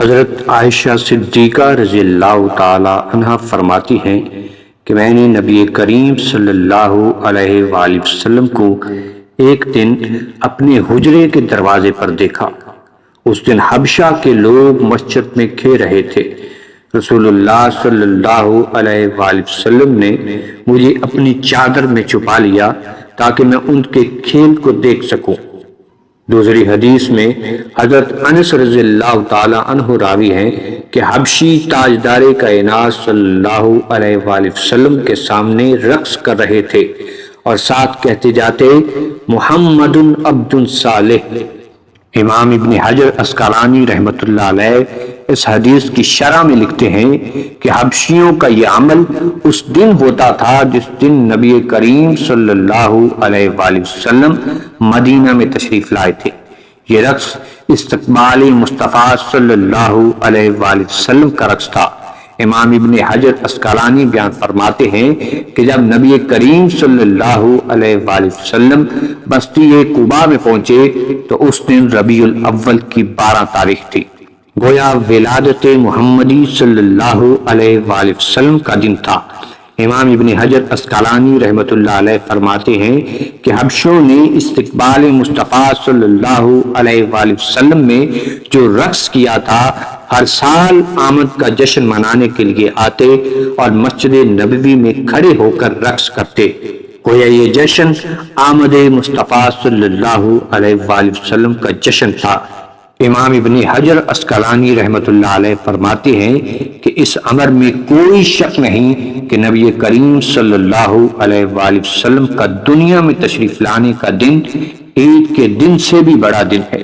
حضرت عائشہ صدیقہ رضی اللہ تعالی عنہ فرماتی ہیں کہ میں نے نبی کریم صلی اللہ علیہ وآلہ وسلم کو ایک دن اپنے حجرے کے دروازے پر دیکھا۔ اس دن حبشہ کے لوگ مسجد میں کھیل رہے تھے۔ رسول اللہ صلی اللہ علیہ وآلہ وسلم نے مجھے اپنی چادر میں چھپا لیا تاکہ میں ان کے کھیل کو دیکھ سکوں۔ دوسری حدیث میں حضرت انس رضی اللہ تعالی عنہ راوی ہیں کہ حبشی تاجدار کائنات صلی اللہ علیہ وآلہ وسلم کے سامنے رقص کر رہے تھے اور ساتھ کہتے جاتے محمد عبد صالح۔ امام ابن حجر اسقلانی رحمۃ اللہ علیہ اس حدیث کی شرح میں لکھتے ہیں کہ حبشیوں کا یہ عمل اس دن ہوتا تھا جس دن نبی کریم صلی اللہ علیہ وآلہ وسلم مدینہ میں تشریف لائے تھے۔ یہ رقص استقبال مصطفیٰ صلی اللہ علیہ وآلہ وسلم کا رقص تھا۔ امام ابن حجر اسقلانی بیان فرماتے ہیں کہ جب نبی کریم صلی اللہ علیہ وآلہ وسلم بستی قباء میں پہنچے تو اس دن ربیع الاول کی 12 تاریخ تھی، گویا ولادت محمدی صلی اللہ علیہ وآلہ وسلم کا دن تھا۔ امام ابن حجر اسقلانی رحمۃ اللہ علیہ فرماتے ہیں کہ حبشوں نے استقبال مصطفیٰ صلی اللہ علیہ وآلہ وسلم میں جو رقص کیا تھا، ہر سال آمد کا جشن منانے کے لیے آتے اور مسجد نبوی میں کھڑے ہو کر رقص کرتے، گویا یہ جشن آمد مصطفیٰ صلی اللہ علیہ وآلہ وسلم کا جشن تھا۔ امام ابن حجر اسقلانی رحمۃ اللہ علیہ فرماتے ہیں کہ اس امر میں کوئی شک نہیں کہ نبی کریم صلی اللہ علیہ وآلہ وسلم کا دنیا میں تشریف لانے کا دن عید کے دن سے بھی بڑا دن ہے۔